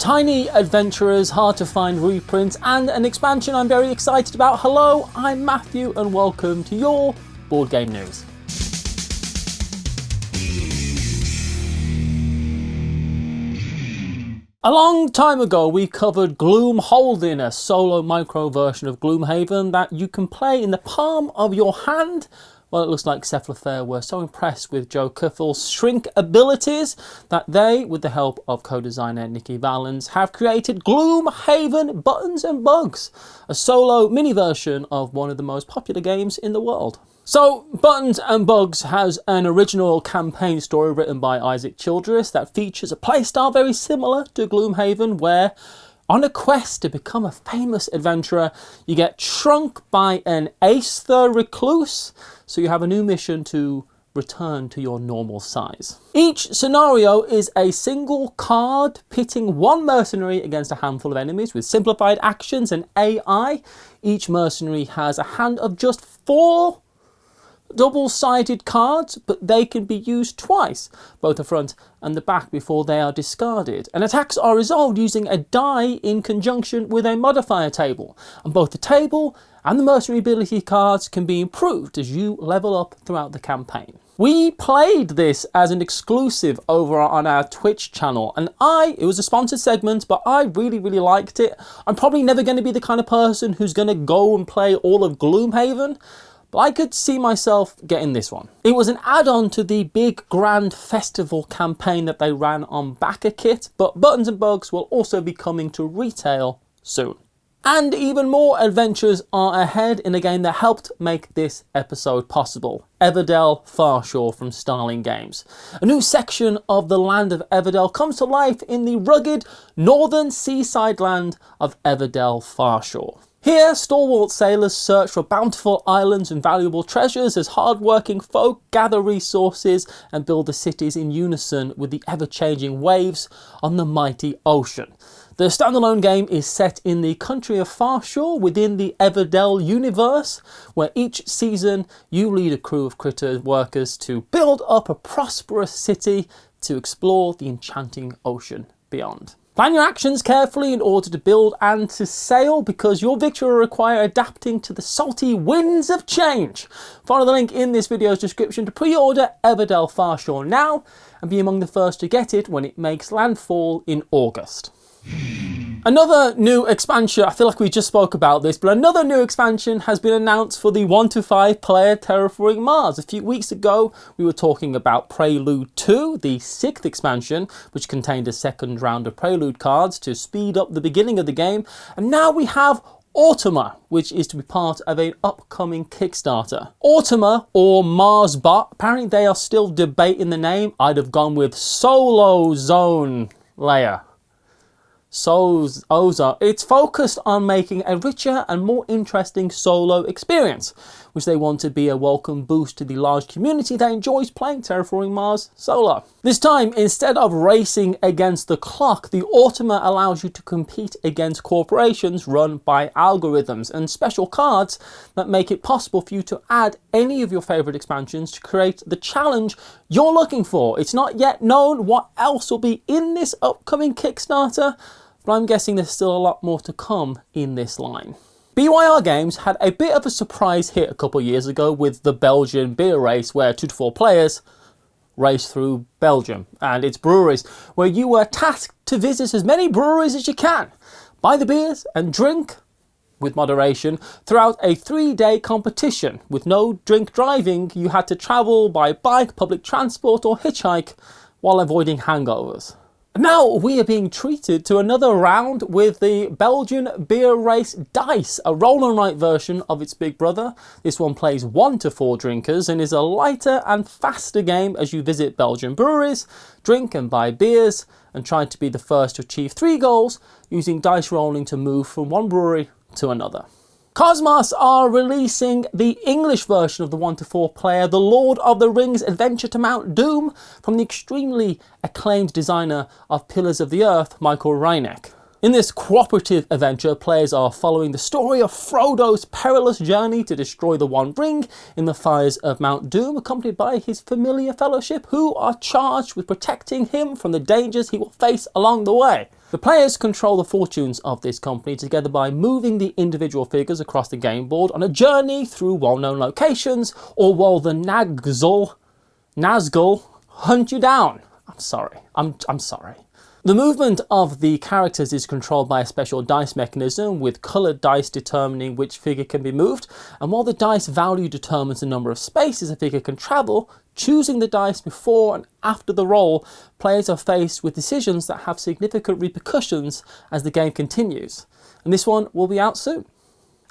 tiny adventurers, hard to find reprints, and an expansion I'm very excited about. Hello, I'm Matthew and welcome to your Board Game News. A long time ago we covered Gloomholding, a solo micro version of Gloomhaven that you can play in the palm of your hand. Well, it looks like Cephalofair were so impressed with Joe Cuffel's shrink abilities that they, with the help of co-designer Nikki Valens, have created Gloomhaven Buttons and Bugs, a solo mini version of one of the most popular games in the world. So, Buttons and Bugs has an original campaign story written by Isaac Childress that features a playstyle very similar to Gloomhaven, where on a quest to become a famous adventurer, you get shrunk by an Aether recluse, so you have a new mission to return to your normal size. Each scenario is a single card pitting one mercenary against a handful of enemies with simplified actions and AI. Each mercenary has a hand of just 4 double-sided cards, but they can be used twice, both the front and the back, before they are discarded. And attacks are resolved using a die in conjunction with a modifier table. And both the table and the mercenary ability cards can be improved as you level up throughout the campaign. We played this as an exclusive over on our Twitch channel, and it was a sponsored segment, but I really liked it. I'm probably never going to be the kind of person who's going to go and play all of Gloomhaven, but I could see myself getting this one. It was an add-on to the big grand festival campaign that they ran on Backer Kit, but Buttons and Bugs will also be coming to retail soon. And even more adventures are ahead in a game that helped make this episode possible. Everdell Farshore from Starling Games. A new section of the land of Everdell comes to life in the rugged northern seaside land of Everdell Farshore. Here, stalwart sailors search for bountiful islands and valuable treasures as hard-working folk gather resources and build the cities in unison with the ever-changing waves on the mighty ocean. The standalone game is set in the country of Farshore within the Everdell universe, where each season you lead a crew of critter workers to build up a prosperous city to explore the enchanting ocean beyond. Plan your actions carefully in order to build and to sail, because your victory will require adapting to the salty winds of change. Follow the link in this video's description to pre-order Everdell Farshore now and be among the first to get it when it makes landfall in August. Another new expansion, I feel like we just spoke about this, but another new expansion has been announced for the 1 to 5 player Terraforming Mars. A few weeks ago, we were talking about Prelude 2, the 6th expansion, which contained a second round of Prelude cards to speed up the beginning of the game. And now we have Automma, which is to be part of an upcoming Kickstarter. Automma, or Marsbot, apparently they are still debating the name. I'd have gone with Solo Zone Layer. It's focused on making a richer and more interesting solo experience, which they want to be a welcome boost to the large community that enjoys playing Terraforming Mars solo. This time, instead of racing against the clock, the Automma allows you to compete against corporations run by algorithms and special cards that make it possible for you to add any of your favourite expansions to create the challenge you're looking for. It's not yet known what else will be in this upcoming Kickstarter, but I'm guessing there's still a lot more to come in this line. BYR Games had a bit of a surprise hit a couple of years ago with the Belgian beer race, where 2 to 4 players race through Belgium and its breweries, where you were tasked to visit as many breweries as you can, buy the beers and drink with moderation throughout a 3-day competition. With no drink driving, you had to travel by bike, public transport or hitchhike while avoiding hangovers. Now we are being treated to another round with the Belgian Beer Race Dice, a roll and write version of its big brother. This one plays 1 to 4 drinkers and is a lighter and faster game as you visit Belgian breweries, drink and buy beers, and try to be the first to achieve 3 goals using dice rolling to move from one brewery to another. Cosmos are releasing the English version of the 1 to 4 player The Lord of the Rings Adventure to Mount Doom from the extremely acclaimed designer of Pillars of the Earth, Michael Reinecke. In this cooperative adventure, players are following the story of Frodo's perilous journey to destroy the One Ring in the fires of Mount Doom, accompanied by his familiar fellowship, who are charged with protecting him from the dangers he will face along the way. The players control the fortunes of this company together by moving the individual figures across the game board on a journey through well-known locations, or while the Nazgul hunt you down. I'm sorry. I'm sorry. The movement of the characters is controlled by a special dice mechanism, with coloured dice determining which figure can be moved, and while the dice value determines the number of spaces a figure can travel, choosing the dice before and after the roll, players are faced with decisions that have significant repercussions as the game continues. And this one will be out soon.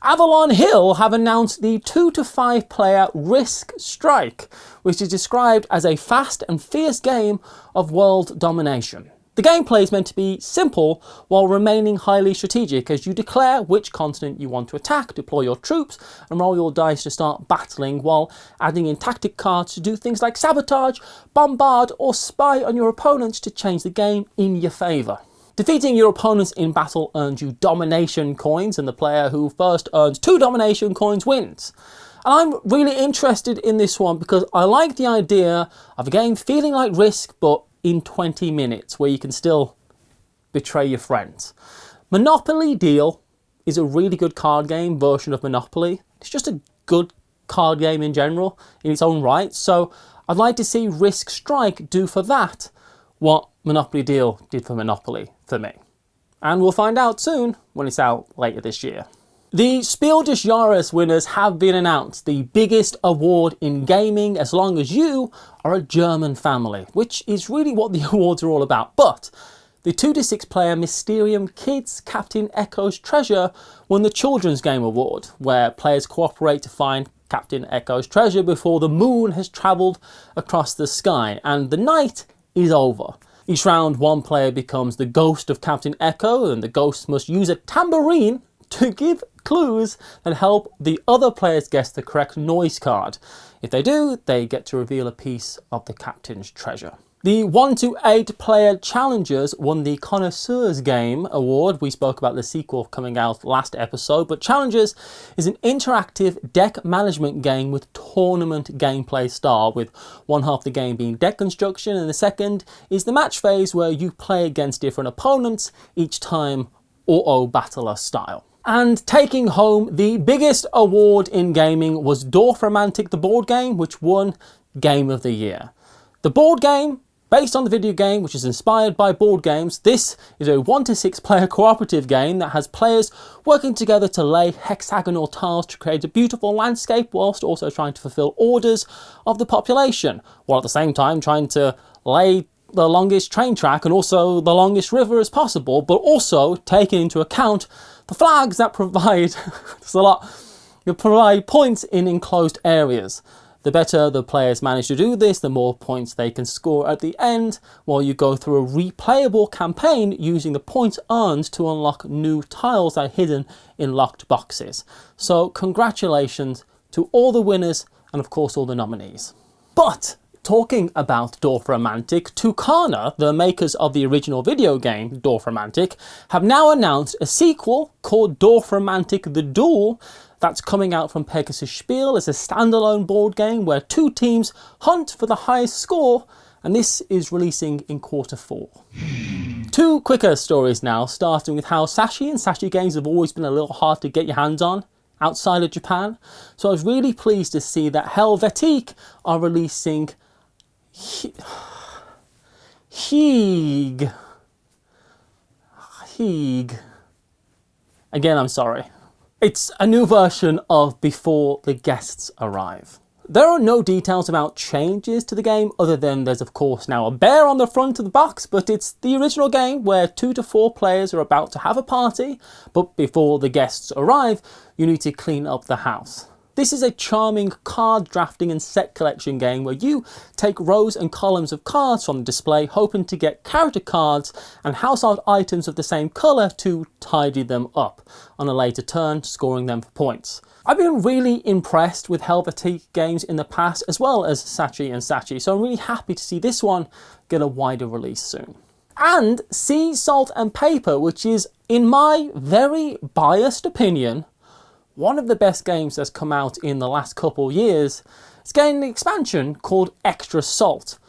Avalon Hill have announced the 2 to 5 player Risk Strike, which is described as a fast and fierce game of world domination. The gameplay is meant to be simple while remaining highly strategic, as you declare which continent you want to attack, deploy your troops, and roll your dice to start battling, while adding in tactic cards to do things like sabotage, bombard, or spy on your opponents to change the game in your favour. Defeating your opponents in battle earns you domination coins, and the player who first earns 2 domination coins wins. And I'm really interested in this one because I like the idea of a game feeling like Risk, but in 20 minutes, where you can still betray your friends. Monopoly Deal is a really good card game version of Monopoly. It's just a good card game in general, in its own right. So I'd like to see Risk Strike do for that what Monopoly Deal did for Monopoly for me. And we'll find out soon when it's out later this year. The Spiel des Jahres winners have been announced, the biggest award in gaming as long as you are a German family, which is really what the awards are all about. But the 2 to 6 player Mysterium Kids Captain Echo's Treasure won the Children's Game Award, where players cooperate to find Captain Echo's treasure before the moon has travelled across the sky and the night is over. Each round, one player becomes the ghost of Captain Echo, and the ghost must use a tambourine to give clues that help the other players guess the correct noise card. If they do, they get to reveal a piece of the captain's treasure. The 1 to 8 player challengers won the Connoisseur's Game Award. We spoke about the sequel coming out last episode, but Challengers is an interactive deck management game with tournament gameplay style, with one half the game being deck construction and the second is the match phase, where you play against different opponents, each time auto battler style. And taking home the biggest award in gaming was Dorfromantik, the board game, which won Game of the Year. The board game, based on the video game, which is inspired by board games, this is a 1 to 6 player cooperative game that has players working together to lay hexagonal tiles to create a beautiful landscape, whilst also trying to fulfill orders of the population, while at the same time trying to lay the longest train track and also the longest river as possible, but also taking into account the flags that provide provide points in enclosed areas. The better the players manage to do this, the more points they can score at the end, while you go through a replayable campaign using the points earned to unlock new tiles that are hidden in locked boxes. So congratulations to all the winners and of course all the nominees. But talking about Dorfromantik, Tucana, the makers of the original video game Dorfromantik, have now announced a sequel called Dorfromantik The Duel that's coming out from Pegasus Spiel as a standalone board game where 2 teams hunt for the highest score, and this is releasing in Q4. 2 quicker stories now, starting with how Sashi and Sashi games have always been a little hard to get your hands on outside of Japan. So I was really pleased to see that Helvetique are releasing Heeg. Again, I'm sorry. It's a new version of Before the Guests Arrive. There are no details about changes to the game, other than there's of course now a bear on the front of the box, but it's the original game where 2 to 4 players are about to have a party, but before the guests arrive, you need to clean up the house. This is a charming card drafting and set collection game where you take rows and columns of cards from the display, hoping to get character cards and household items of the same colour to tidy them up on a later turn, scoring them for points. I've been really impressed with Helvetique games in the past, as well as Sachi and Sachi, so I'm really happy to see this one get a wider release soon. and Sea, Salt and Paper, which is, in my very biased opinion, one of the best games that's come out in the last couple years. It's getting an expansion called Extra Salt.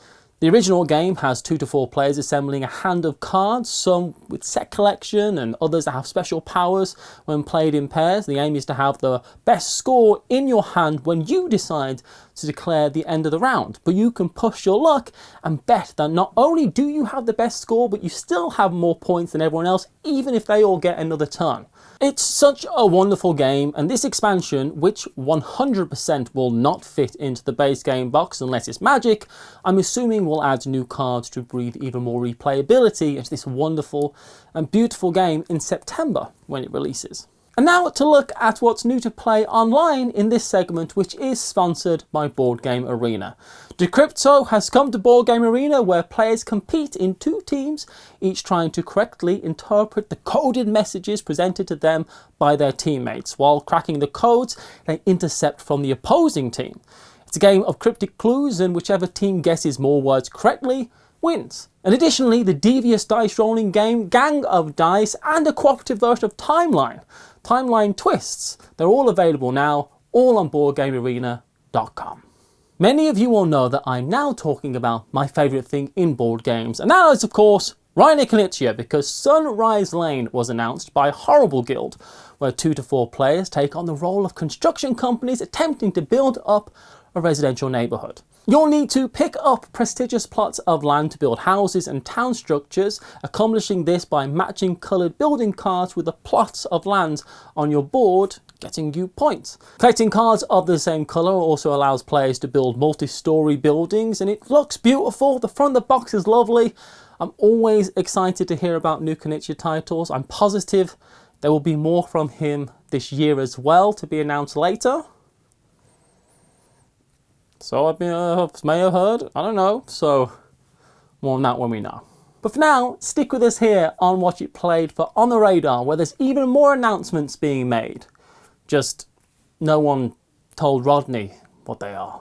The original game has 2 to 4 players assembling a hand of cards, some with set collection and others that have special powers when played in pairs. The aim is to have the best score in your hand when you decide to declare the end of the round. But you can push your luck and bet that not only do you have the best score, but you still have more points than everyone else, even if they all get another turn. It's such a wonderful game, and this expansion, which 100% will not fit into the base game box unless it's magic, I'm assuming will add new cards to breathe even more replayability into this wonderful and beautiful game in September when it releases. And now to look at what's new to play online in this segment, which is sponsored by Board Game Arena. Decrypto has come to Board Game Arena, where players compete in 2 teams, each trying to correctly interpret the coded messages presented to them by their teammates. While cracking the codes, they intercept from the opposing team. It's a game of cryptic clues, and whichever team guesses more words correctly wins. And additionally, the devious dice rolling game Gang of Dice and a cooperative version of Timeline Twists. They're all available now, all on BoardGameArena.com. Many of you will know that I'm now talking about my favourite thing in board games, and that is of course Reiner Knizia, because Sunrise Lane was announced by Horrible Guild, where 2 to 4 players take on the role of construction companies attempting to build up a residential neighbourhood. You'll need to pick up prestigious plots of land to build houses and town structures, accomplishing this by matching coloured building cards with the plots of land on your board, getting you points. Collecting cards of the same colour also allows players to build multi-storey buildings, and it looks beautiful. The front of the box is lovely. I'm always excited to hear about new Knizia titles. I'm positive there will be more from him this year as well, to be announced later. So I may have heard, I don't know, so more on that when we know. But for now, stick with us here on Watch It Played for On The Radar, where there's even more announcements being made. Just no one told Rodney what they are.